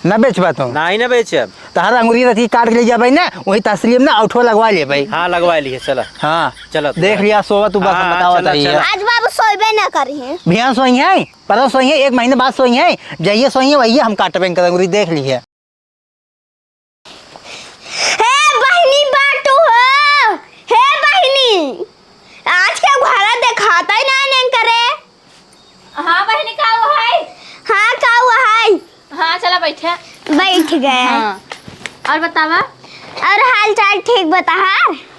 न बेचबा तो ना ही ना बेचे। तारा अंगूरी रथी काट के ले जा भाई ना, वही तस्लीम ना औठो लगवा ले भाई। हाँ लगवा लिए चला। हाँ चलो देख लिया सोवा तू बस बतावा तारी आज बाबू सोइबे ना करी है। बिहान सोई है, परसों सोई है, 1 महीने बाद सोई है, जइए सोई है वही हम काटबे अंगूरी देख ली है। हे बहनी बाटू हो, हे बहनी आज के घोड़ा दिखाता ही ना नहीं करे। हाँ बहनी का हुआ है? हाँ का हुआ है? हाँ चला बैठे। बैठ गए। हाँ। और बतावा और हाल चाल ठीक बता।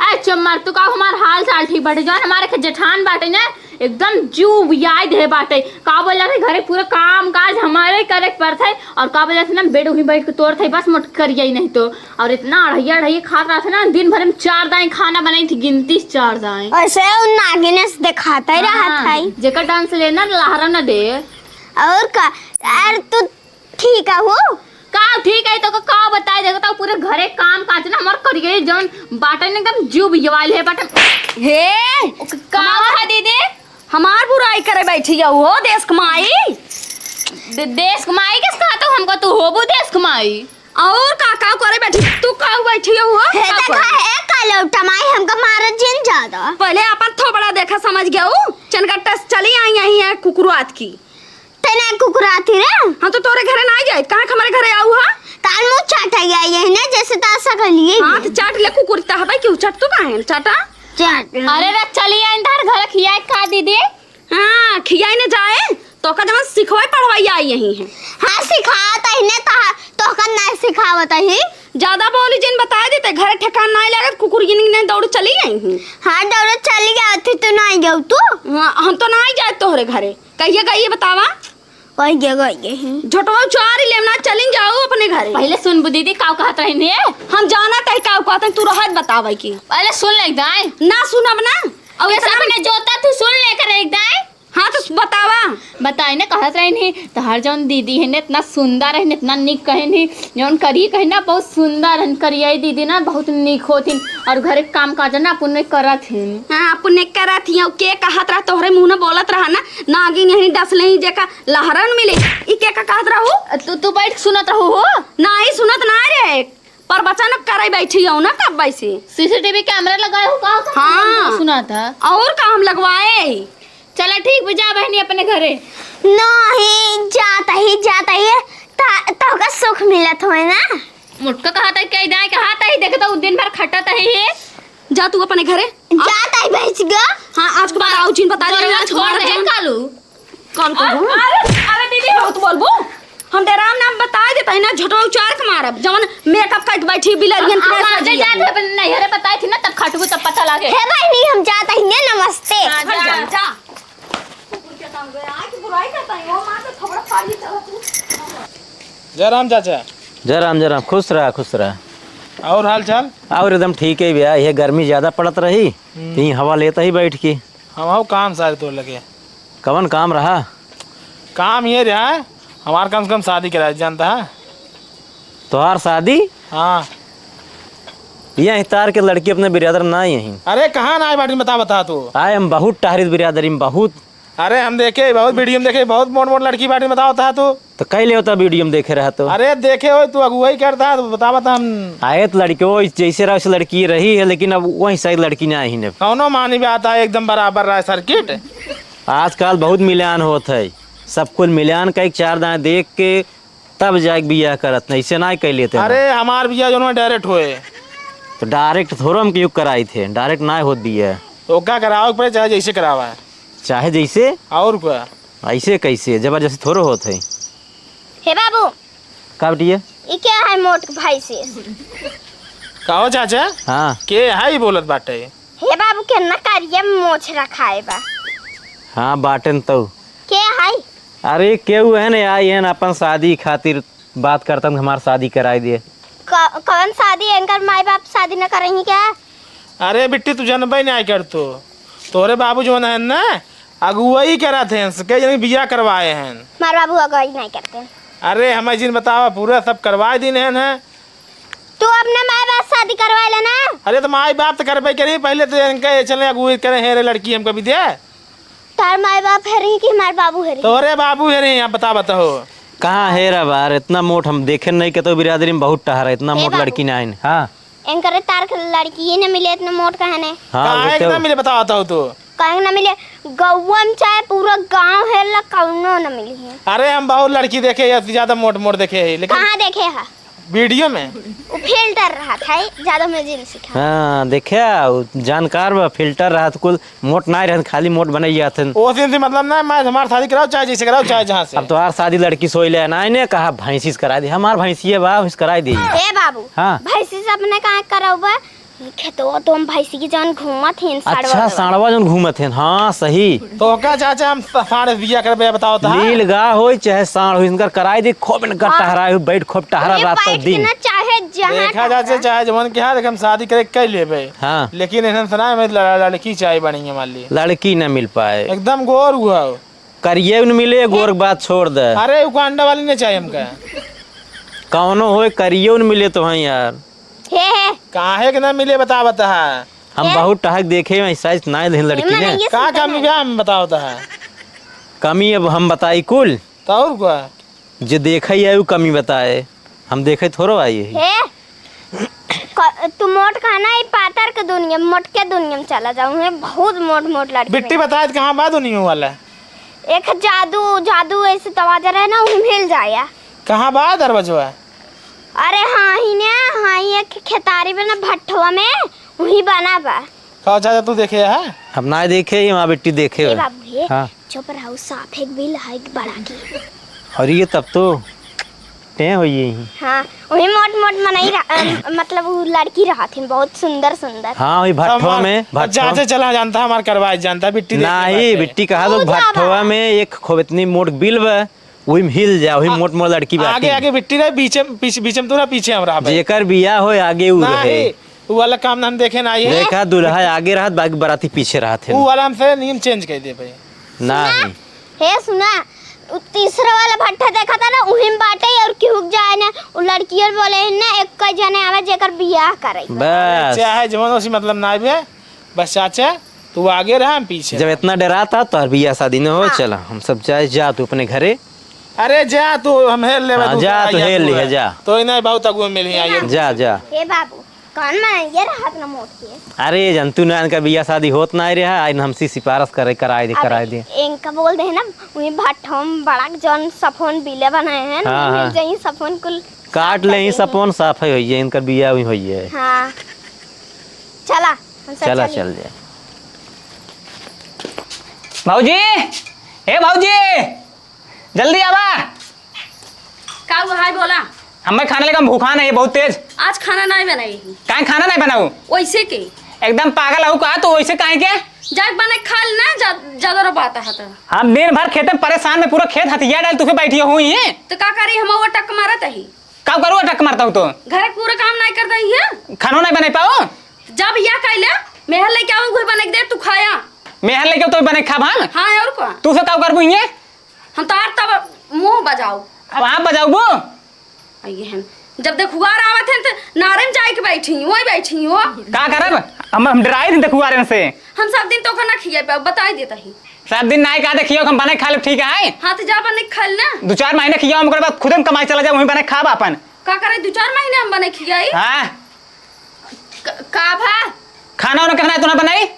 अच्छा मर तू का हमार हाल चाल ठीक बाटे। जौन हमारे के जेठान बाटे ना एकदम जू याद है बाटे। का बोल रहे घरे पूरा काम काज हमारे करे पड़ता है और का बोल ना बेड वहीं बैठ के तोड़ थे बस मोट करिए ही नहीं तो। और इतना अढ़ैया खा रहा था ना, दिन भर में 4 दाएं खाना बनाई थी, गिनती 4 दाएं। ऐसे उन नागिन से दिखाता ही रहा था। जेकर डांस लेना लहरा ना दे। और का यार तू ठीक है हो का ठीक है तो का बताए देखता पूरे घरे काम काज ना हमार करिए जौन बाटे ने एकदम जीव यवाल है बाटे। हे का है दीदी? हमार बुराई करे बैठी हो देश कमाई। देश कमाई किस कहा तो हमको तू होबू देश कमाई और का करे बैठी तू का बैठी हो? हे देखा है कालो टमाई हमका मारा जिन ज्यादा। पहले अपन थोबड़ा देखा समझ गया हूँ। चनगट्टा चली आई यही है कुकुरात की। तेना कुकुराती रे हम तो तोरे घरे ना जाए। कहाँ हमारे घरे आऊ हा? तार मुंह चाटा गया ये ना जैसे तासा कर लिए। हाँ तो चाट ले कुकुरता है भाई। क्यों चाट तो काहे चाटा? चाट अरे रे चली आई तार घर खिया का दीदी। हाँ खियाई ने जाए तो का जमा सिखवाई पढ़वाई आई यही है। हाँ सिखाता ही ने तो का ना सिखावत ही। ज्यादा बोली जिन बता देते घरे ठेकान ना लागत कुकुर ने दौड़ चली आई हूँ। हाँ दौड़ चली गया थी तो ना गया तू। हाँ हम तो ना ही जाए तोहरे घरे। कहिए गई बतावा वही जगह गए झटवा चार लेना चलिन जाओ अपने घरे। पहले सुन बु दीदी का कहत रहने हम जाना तय का कहते तू रहत बतावे की। पहले सुन ले दाई ना सुनब ना और ये सब ने जोता तू सुन ले कर एक दाई। हाँ तो बतावा बताई ना कहत रहनी तहार जौन दीदी है ने इतना सुंदर है ने इतना निक कहनी जौन करी कहे ना बहुत सुंदर हन करिए दीदी ना बहुत निक होथिन और घरे काम काज ना पुण्य करत हिन। हाँ पुण्य करत हियो के कहत रहा तोहरे मुंह में बोलत रहा ना नागिन यही डसले ही जेका लहरन मिले ई के का कहत रहू? तू बैठ सुनत रहू हो ना ही सुनत ना रे पर बच्चा न करे बैठी हो ना कब वैसे सीसीटीवी कैमरा लगाए हो का? हाँ सुना था और काम लगवाए। चला ठीक बजा बहनी अपने घरे। नहीं जाता ही तो का सुख मिलत होए ना। मुटका कहा था कह दाई कहा था ही देखता उस दिन भर खटता है। जा तू अपने घरे जाता ही भेज गया। हाँ आज के बाद आओ चिन बता दे छोड़ दे कालू कॉल करूं। अरे दीदी बहुत बोलबो हम तेराम नाम बता देता है ना झटो उचार के मारब जवन मेकअप करके बैठी बिलरियन के आगे जा नहीं अरे बताई थी ना तब खटबू तब पता लगे। हे भाई नहीं हम जाता ही ने नमस्ते। जा जय राम चाचा। जय राम खुश रहा। और हाल चाल? और एकदम ठीक है भैया। ये गर्मी ज्यादा पड़त रही कहीं हवा लेता ही बैठ के। हम आओ काम सारे तो लगे। कवन काम रहा? काम ये रहा है हमारे कम से कम शादी करा जानता है। तोहार शादी? हाँ यही तार के लड़की अपने बिरादर ना यही। अरे कहाँ ना आए बाटी बता तू। आए हम बहुत टाहरित बिरादरी में बहुत। अरे हम देखे बहुत वीडियो में देखे बहुत मोट लड़की बाटी बताओ तू। तो कई ले होता वीडियो में देखे रहा तो। अरे देखे हो तू अगुवाई करता है तो बता हम। आए तो लड़की वो जैसे रहा लड़की रही है लेकिन अब वही सही लड़की ना आई। कौनो मानी भी आता है एकदम बराबर रहा है सर्किट। आजकल बहुत मिलान होता है सब कुछ मिलान का 4 दाएं देख के तब जाके बिया करत नहीं ऐसे ना कह लेते। अरे हमार बिया जो डायरेक्ट हुए तो डायरेक्ट थोड़ा हम क्यों कराई थे डायरेक्ट ना होत बिया। तो क्या कराओ पड़े चाहे जैसे करावा है चाहे जैसे और क्या ऐसे कैसे जबरदस्ती थोड़ा होत है। हे बाबू का बेटिया ये क्या है मोट भाई से? कहो चाचा। हाँ के है बोलत बाटे। हे बाबू के ना करिए मोछ रखाए बा। हाँ बाटन तो के है? अरे केहू है ना आई है ना अपन शादी खातिर बात करता हूँ हमारी शादी कराई दिए। कौन शादी एंकर माई बाप शादी न करेंगे क्या? अरे बिट्टी तू जनबे नहीं कर तोरे बाबू जो है ना अगुवाई करा थे बिया करवाए हैं। मार बाबू अगुवाई नहीं करते। अरे हमें जिन बतावा पूरा सब करवाए दिन है। तू अपने माई बाप शादी करवा लेना। अरे तो माई बाप तो करबे करी पहले तो इनके चले अगुवाई करे है लड़की हम कभी दे। तार माई बाप है रही कि हमारे बाबू है रही? तोरे बाबू है रही आप बताओ। कहाँ है रे बार इतना मोट हम देखे नहीं के तो बिरादरी में बहुत टहरा इतना मोट बाबू। लड़की ना है। हाँ एंकर तार के लड़की ही न मिले इतने मोट कहने हाँ कहाँ वो कितना तो मिले बताओ तो तू। कहीं न मिले गौवा में चाहे पूरा गांव है ला कौनो न मिली है। अरे हम बहुत लड़की देखे हैं, ज्यादा मोट मोट देखे हैं, लेकिन कहाँ देखे है वीडियो में वो फिल्टर रहा था ज्यादा मुझे नहीं सिखा। हाँ देखे जानकार बा फिल्टर रहा तो कुल मोट ना रहे खाली मोट बने जाते। वो दिन से मतलब ना मैं हमारी शादी कराओ चाहे जैसे कराओ चाहे जहाँ से। अब तो यार शादी लड़की सोई ले ना इन्हें कहा भैंसीस करा दी हमार भैंसी बा भैंस करा दी। ए बाबू हाँ। भैंसी से अपने कहाँ कराओ खेतो तुम भैंसी की जान घूमत हैं अच्छा साड़वा जो घूमत है। हाँ सही तो क्या चाचा हम साढ़े बिया कर बताओ तो। नील गा हो चाहे साढ़ हो इनकर कराई दे खूब इनकर टहरा हो बैठ खूब टहरा रात तक दिन। चाहे जहाँ देखा जाए चाहे जवन के हाथ हम शादी करे कर लेबे। हाँ लेकिन इन्हें सुना है लड़की चाहिए बनी है मान ली लड़की न मिल पाए एकदम गोर हुआ हो। करिए न मिले गोर के बात छोड़ दे। अरे वो अंडा वाली नहीं चाहिए हमका। कौनो हो करिए न मिले तो हाँ यार हे काहे के ना मिले बता हम बहुत टहक देखे ऐसा ना है लड़की ने का कमी क्या हम बताओ तो है कमी अब हम बताई कुल तो और क्या जो देखे है वो कमी बताए हम देखे थोड़ो आई है। हे तू मोट खाना ही पातर के दुनिया मोट के दुनिया में चला जाऊँ है बहुत मोट मोट लड़की बिट्टी बताए कहाँ बात नहीं वाला एक जादू जादू ऐसे तवाजा रहे ना वही मिल जाया कहाँ बात दरवाजा। अरे हाँ ही ने हाँ ही एक खेतारी में ना भट्ठवा में वही बना बा। कहा चाचा तू देखे है हम ना देखे वहाँ बेटी देखे ए हुए। बाबू ये हाँ चुप रहो साफ एक बिल है बड़ा की। और ये तब तो टे हो ये हाँ वही मोट मोट मनाई मतलब वो लड़की रहा थी बहुत सुंदर सुंदर। हाँ वही भट्ठवा में चाचा चला जानता हमारे करवाए जानता बिट्टी नहीं बिट्टी कहा तो भट्ठवा में एक खूब इतनी मोट बिल बा वही में हिल जा वही मोट मोट लड़की आगे बाटी आगे बिट्टी रहे पीछे पीछे में तोरा पीछे हम रहा जेकर बिया हो आगे उ रहे नहीं वो वाला काम हम देखे ना ये देखा दुल्हा आगे रहत बाकी बराती पीछे रहते वो वाला हमसे नियम चेंज कर दे भाई। नहीं हे सुना वो तीसरा वाला भट्ठा देखा था ना वही में बाटे और क्यों जाए ना वो लड़की और बोले ना एक का जने आवे जेकर बियाह करे। बस चाहे जवान उसी मतलब ना भी बस चाचा तू आगे रहा हम पीछे। जब इतना डरा था तो और बिया शादी न हो चला हम सब जाए जा तू अपने घरे अरे जा तू हम हेल ले हाँ, जा तू हेल ले जा तो इन्हें बहुत अगुआ मिली आई जा जा। हे बाबू कौन मनाइए रात ना मोट के अरे जंतु नान का बिया शादी होत ना रहा आज हमसी सिफारिश करे कराए दे इनका बोल दे ना वही भट्ठा में बड़ा जौन सफोन बिले बनाए हैं ना हाँ, मिल हाँ। जाई सफोन कुल काट ले ही सपोन साफ है होइए इनकर बिया हुई होइए। हाँ चला हमसे चला चलिए। चल जाए। भाऊजी हे भाऊजी जल्दी आवा का हुआ है बोला। हमें खाने लगा भूखा नहीं है बहुत तेज। आज खाना नहीं बनाई काहे खाना नहीं बनाऊ वैसे के एकदम पागल हो का तो वैसे काहे के जाग बने खा लेना ज्यादा रोबाता है तो हम दिन भर खेते में परेशान में पूरा खेत हथिया डाल तुके बैठी हुई है तो का करी हम वो टक मारत ही का करू अटक मारता हूँ तो घर पूरा काम नहीं कर दही है खानो नहीं बने पाओ जब या कैले मेहर लेके आऊं घर बने दे तू खाया मैं हल लेके तो बने खा हम हाँ और का तू से का करबू ये हम तार तब मुंह बजाओ अब आप बजाऊ वो आइए हम जब देखुआर आवत हैं तो नारन जाए के बैठी वही बैठी हो का करब हम डराई दिन देखू आ रहे से हम सब दिन तो खाना खिया पे बताई देता ही सब दिन नहीं का देखियो हम बने खा ले ठीक है हाँ तो जा बने खा ना 2-4 महीने खिया हम बाद खुद हम कमाई चला जाए वहीं बने खाब अपन का करे 2-4 महीने हम बने खियाई हाँ का भा खाना वाना कहना है तू ना बनाई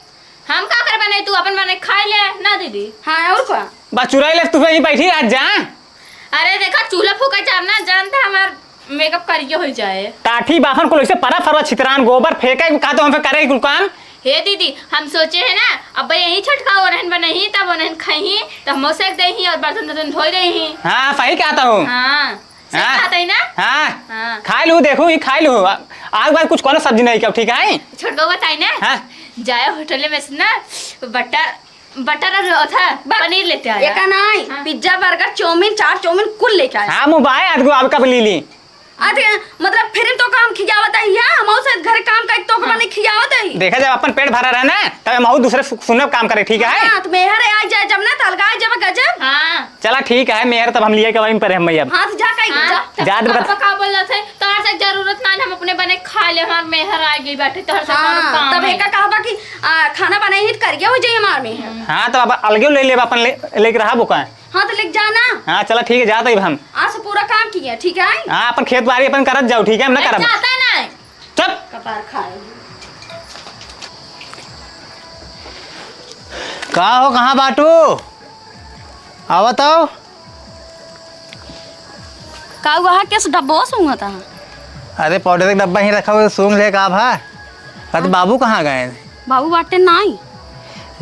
हम का कर बने तू अपन बने खाई ले ना दीदी। हाँ और का बस चुराई ले तू यहीं बैठी आज जा अरे देखा चूल्हा फूका चारना जानता हमार मेकअप करिए हो जाए। टाठी बाफन को ऐसे परा फरवा छितरान गोबर फेंके का तो हम करे कुल काम हे दीदी हम सोचे है ना अब यही छटका हो रहन बनही तब उन्हें खाही तो हम सेक दही और बर्तन बर्तन धोई रही। हाँ सही कहता हूँ हाँ सही हाँ। कहता है ना। हाँ हाँ। खाई लू देखू ही खाई लू आज बाद कुछ कोनो सब्जी नहीं क्या ठीक है छोटको बताई ना हाँ। जाए होटल में से ना बटर और था पनीर लेते आया। एक नहीं हाँ। पिज्जा बर्गर चाउमीन 4 चाउमीन कुल लेके आए हाँ मोबाइल आज को आपका ली ली अरे मतलब फिर तो काम खियावत है या हम से घर काम का तो बने खियावत है देखा जब अपन पेट भरा रहा ना तब हम और दूसरे सुनने काम करे ठीक है हां तो मेहर आ जाए जब ना तलगा जब गजब हाँ चला ठीक है मेहर तब हम लिए के वहीं पर हम अब हां तो जा कहीं जा जा दे पापा का बोल रहे थे तोहर से जरूरत ना हम अपने बने खा ले हमार मेहर आ गई बैठे तोहर से कोनो हां काम तब नहीं। एक कहबा कि खाना बनाई ही करिए हो जाए हमार में हाँ तो अब अलगे ले ले अपन लेके रहा बुका हां तो लेके जाना हाँ चला ठीक है जाते हम आज काम किया ठीक है। हाँ अपन खेत बाड़ी अपन करत जाओ ठीक है, हम ना करब। जाता नहीं। चुप। कपार खाए। का हो कहाँ बाटू आवत हो? का वहाँ केस डब्बो सूंघा था। अरे पाउडर का डब्बा ही रखा हुआ सूंघ ले का भा। अरे बाबू कहाँ गए? बाबू बाटे नहीं।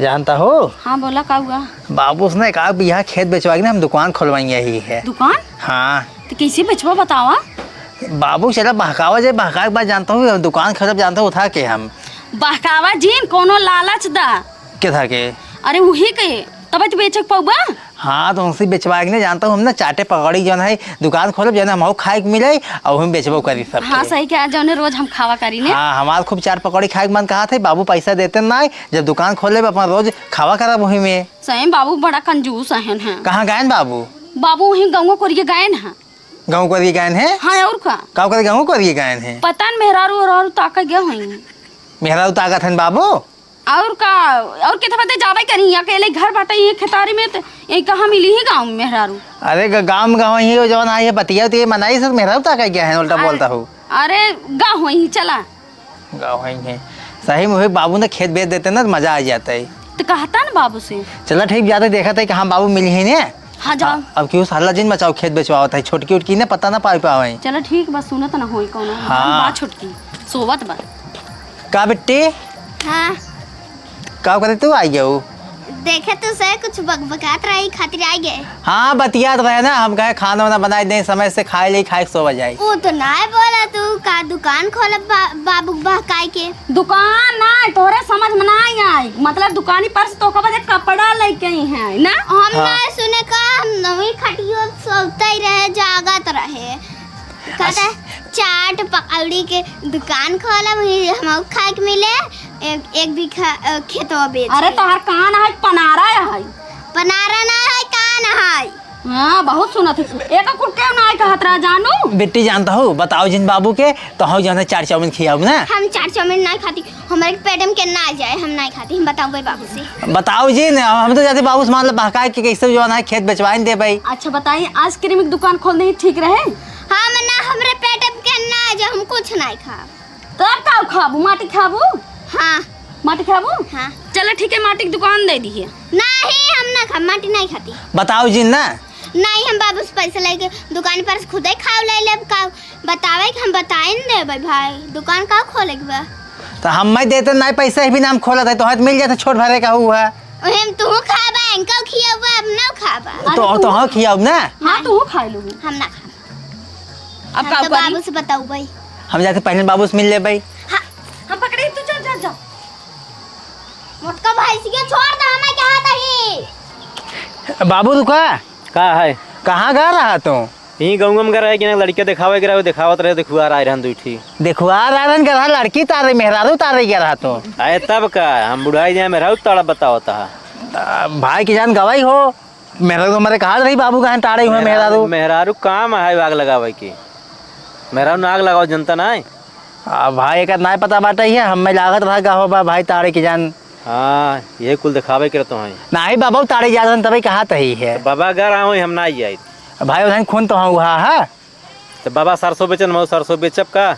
जानता हो हाँ बोला का हुआ? बाबू उसने कहा बिहा खेत बेचवा के ना हम दुकान खुलवाएंगे ही है। दुकान? हाँ तो कैसे बेचवा बतावा? बाबू चला बहकावा जाए, बहका के बाद जानता हूँ दुकान खरीद जानता हूँ उठा के हम बहकावा जीन कोनो लालच दा के था के। अरे वही के तब तो बेचक पाऊबा। हाँ तो उनसे बेचवा के ना जानता हूँ हम ना चाटे पकौड़ी जो है दुकान खोलब जो है हम खाए के मिले और हम बेचबो करी सब। हाँ सही क्या जौने रोज हम खावा करी ने। हाँ हमारे खूब चाट पकौड़ी खाए के मन कहा थे, बाबू पैसा देते ना जब दुकान खोले अपन रोज खावा करा वही में। सही बाबू बड़ा कंजूस है। कहाँ गए बाबू? बाबू वही गाँव करिए गए हैं। गाँव करिए गए हैं? हाँ और का गाँव कर गाँव करिए गए हैं? पता न मेहरारू और ताका गया हुई मेहरा ताकत है बाबू और का और कितना पता जावे करी अकेले घर बाटे ये खेतारी में तो ये कहाँ मिली ही गाँव में मेहरारू। अरे गाँव गाँव ही जवन आई है बतिया तो ये मनाई सर मेहरा ताकत गया है उल्टा बोलता हूँ। अरे गाँव ही चला गाँव ही है सही में बाबू ने खेत बेच देते ना तो मजा आ जाता है। तो कहता ना बाबू से। चला ठीक जाते देखा था कहाँ बाबू मिली है ने। हाँ जाओ। अब क्यों साला जिन बचाओ खेत बेचवाओ था छोटकी उटकी ने पता ना पाई पावे। चलो ठीक बस सुनत ना होई कौन। हाँ। बात छुटकी सोवत बा। का बिट्टी हाँ का करे तू आई गयो? देखे तो सर कुछ बकबकात रही खातिर आ गए। हाँ बतिया रहे ना हम कहे खाना वाना बनाए दें समय से खाए ले खाए सो जाए। वो तो ना बोला तू का दुकान खोल बाबू बहकाई के। दुकान ना तोरे समझ में ना आई मतलब दुकानी पर से तो कबे कपड़ा लेके ही है ना। हम ना सुने का हम नवी खटियो सोचते ही रहे जागत रहे कहता चाट पकौड़ी के दुकान खोला वही हम खाए के मिले एक बीघा खेतवा बेच। अरे तोहर कान है पनारा है। पनारा ना है कान है। हाँ बहुत सुनत है एक कुटे ना है कहत रहा जानू। बिट्टी जानता हूँ बताओ जिन बाबू के तो हम जो है चार चाउमीन खियाओ ना। हम चाट चाउमीन नहीं खाती हमारे पेट में के ना जाए हम नहीं खाती। हम बताओ भाई बाबू से। बताओ जी न हम तो जाते बाबू से मान लो बहकाए के कैसे जो है खेत बेचवाए दे भाई। अच्छा बताइए आइसक्रीम की दुकान खोल दे ठीक रहे। हाँ मना हमारे पेट में के ना जाए हम कुछ नहीं खा। तब का खाबू माटी खाबू? हाँ माटी खाबू? हाँ चलो ठीक है माटी की दुकान दे दी है। नहीं हम ना खा माटी नहीं खाती। बताओ जी ना। नहीं हम बाबू से पैसा लेके दुकान पर से खुद ही खाओ ले ले का बतावे कि हम बताए न दे भाई दुकान का खोले के बा। तो हम मैं देते नहीं पैसा भी नाम खोला था तो हाथ मिल जाता छोट भरे का हुआ। हम तू खाबा इनको खियाबा अब ना खाबा। तो हाँ खियाओ ना। हाँ तू खा लू। हम ना खा। अब हम का तो बाबू से बताओ भाई। हम जाते पहले बाबू से मिल ले भाई। हाँ हम पकड़े तू जा जा जा। मोटका भाई से छोड़ दो हमें क्या तही। बाबू रुका का है कहाँ गा रहा तू? यही गाँव में रहे कि ना लड़के दिखावे गिरा दिखावत रहे दिखुआ रहे रहन दूठी देखो आ रहा रहा लड़की तारे मेहरारू तारे गया रहा तू। आए तब का हम बुढ़ाई जाए मेरा ताड़ा बताओ था भाई की जान गवाई हो मेहरारू हमारे कहा रही बाबू कहाँ तारे हुए मेहरारू। मेहरारू काम है आग लगावे की मेहरारू आग लगाओ जनता ना। भाई एक ना पता बात है हमें लागत रहा गा हो भाई तारे की जान। हाँ ये कुल दिखावे के रहते हैं ना ही बाबू तारे जा तभी कहा तही है बाबा घर आओ हम ना आई भाई उधर खून तो हाँ हुआ है। तो बाबा सरसों बेचन मैं सरसों बेचब का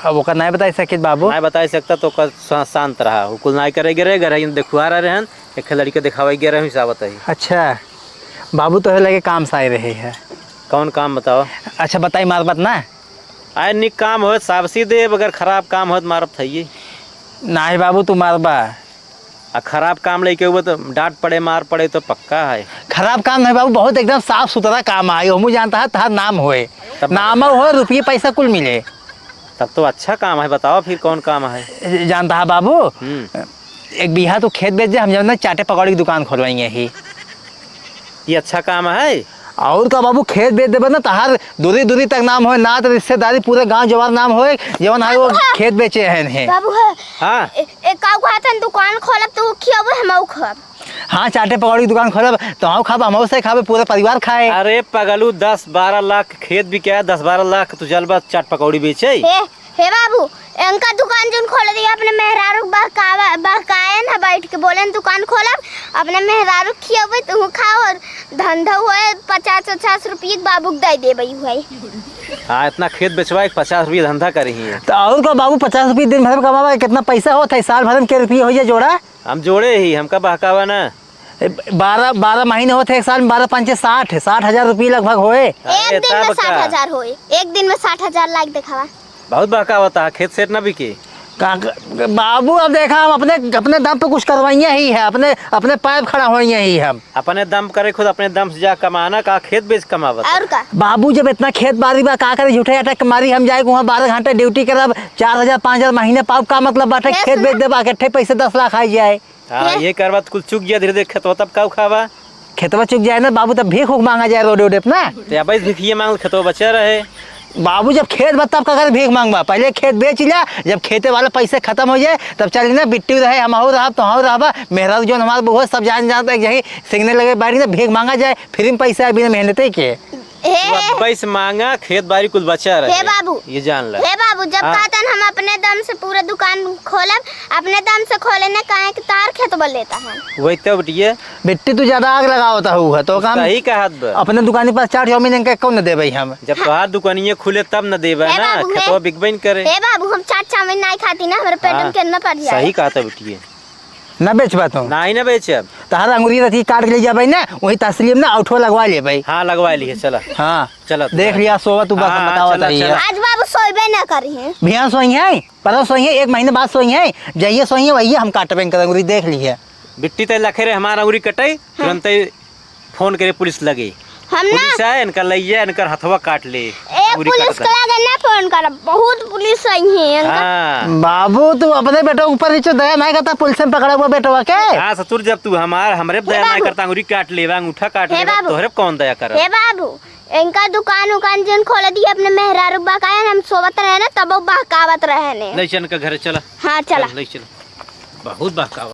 अब वो नहीं बता सके बाबू। नहीं बता सकता तो शांत रहा कुल नहीं करे गिरे गए दिखवा रहे हैं एक लड़के दिखावे गए रहे हिसाब बताइए। अच्छा बाबू तो लगे काम से आए रहे है। कौन काम बताओ? अच्छा बताई मार बात ना। आए निक काम हो साबसी दे अगर खराब काम हो मारब थी ना ही बाबू तू मारबा। आ खराब काम लेके हुए तो डांट पड़े मार पड़े तो पक्का है। खराब काम नहीं बाबू बहुत एकदम साफ सुथरा काम है हम जानता है तार नाम होए नाम हो रुपये पैसा कुल मिले तब तो अच्छा काम है बताओ फिर कौन काम है? जानता है बाबू एक बीघा तो खेत बेच दे हम जब ना चाटे पकौड़ी की दुकान खोलवाएंगे ही। ये अच्छा काम है और का बाबू खेत बेच देबे ना तहार दूरी दूरी तक नाम हो ना तो रिश्तेदारी पूरे गांव जवान नाम हो जवन है वो खेत बेचे हैं। बाबू है हाँ एक काऊ हाथन दुकान खोलब तो खियाबो हम खब। हाँ चाटे पकौड़ी की दुकान खोलब तो हम खाब हम से खाबे पूरे परिवार खाए। अरे पगलू 10-12 लाख खेत भी क्या 10-12 लाख तो जल बस चाट पकौड़ी बेचे। हे बाबू इनका दुकान जोन खोल दिया अपने मेहरारू बहकाए ना बैठ के बोले न दुकान खोलब अपने मेहरारू खियावे तू खाओ और धंधा हुए 50-50 रुपये बाबू दे देबई हुई। हाँ इतना खेत बेचवा 50 रुपये धंधा करी है। तो और को बाबू 50 रुपये दिन भर में कमावा कितना पैसा होता है साल भर में के रुपये हो जाए जोड़ा? हम जोड़े ही हमका बहकावा ना 12 महीने होते एक साल में 12 पंचे 60,000 रुपये लगभग होए। एक दिन में 60,000 होए, एक दिन में 60,000 लाख दिखावा। बहुत बहकावा था खेत सेट ना बिके। बाबू अब देखा हम अपने दम पे कुछ करवाइए ही है, अपने पैर खड़ा होइए ही हम। अपने दम करे खुद अपने दम से जा कमाना का खेत बेच कमावत। और का बाबू जब इतना खेत बाड़ी बा का करे झूठे अटक मारी हम जाए वहाँ 12 घंटे ड्यूटी करब 4,000-5,000 महीने पाप का मतलब बाटे खेत बेच देबा इकट्ठे पैसे 10 लाख आ जाए। हाँ ये करवा तो कुल चुक गया धीरे धीरे खेतवा तब का खावा खेतवा चुक जाए ना बाबू तब भीख मांगा जाए रोड उडे पे ना। तो अब भिखिए मांग खेतवा बचा रहे। बाबू जब खेत बा तब का करे भीख मांगबा, पहले खेत बेच लिया जब खेते वाले पैसे खत्म हो जाए तब चल ना बिट्टी रहे हम रहा तो रहा मेहरा जो हमारे बहुत सब जानता है यही सिगने लगे बाड़ी ना भीख मांगा जाए फ्री में पैसा है बिना मेहनत के। पैसे मांगा खेत बाड़ी कुल बचा रहे। हे बाबू ये जान ला। हे बाबू जब कहतन हम अपने दम से पूरा दुकान खोलब अपने दम से खोले ना काहे कि तार खेत बल लेता है वही तो बिटिया बिट्टी तू ज्यादा आग लगावता हुआ तो काम सही कहा अपने दुकान पर 4 महीने के कौन दे भाई हम जब तोहार दुकानिए खुले तब न देबा हे ना बाबू, खेतवा बिकबे न करे। हे बाबू हम चाट चाउमीन नहीं खाती ना हमारे पेट में कितना पड़ जाए। सही कहा था बिटिया न बेचबा तू ना ही ना बेचब। तहार अंगूरी रथी काट के ले जा भाई ना वही तस्लीम ना औठो लगवा ले भाई। हाँ लगवा लिए चला। हाँ चला देख लिया सोवा तू बस हाँ, बतावा चला, तारी चला। आज बाबू सोइबे ना करी है भिया सोई है परसों सोई है 1 महीने बाद सोई है जाइए सोई है वही हम काटबे कर अंगूरी देख ली है। बिट्टी तय लखे रे हमारा अंगूरी कटाई तुरंत फोन करे पुलिस लगे हम ना पुलिस आए इनका लइया इनकर हथवा काट ले एक पुलिस के लगे ना फोन कर बहुत पुलिस आई है हाँ बाबू तू अपने बेटा ऊपर नीचे दया नहीं करता पुलिस में पकड़ा हुआ बेटवा के। हाँ ससुर जब तू हमरे दया नहीं करता अंगूरी काट ले अंगूठा काट ले बाबू। तोहरे कौन दया कर। हे बाबू इनका दुकान उकान जिन खोल दिया अपने मेहरारू बकाया हम सोवत रहे ना तब बहकावत रहे ने। लइचन का घर चला। हाँ चला लइचन बहुत बहकावा।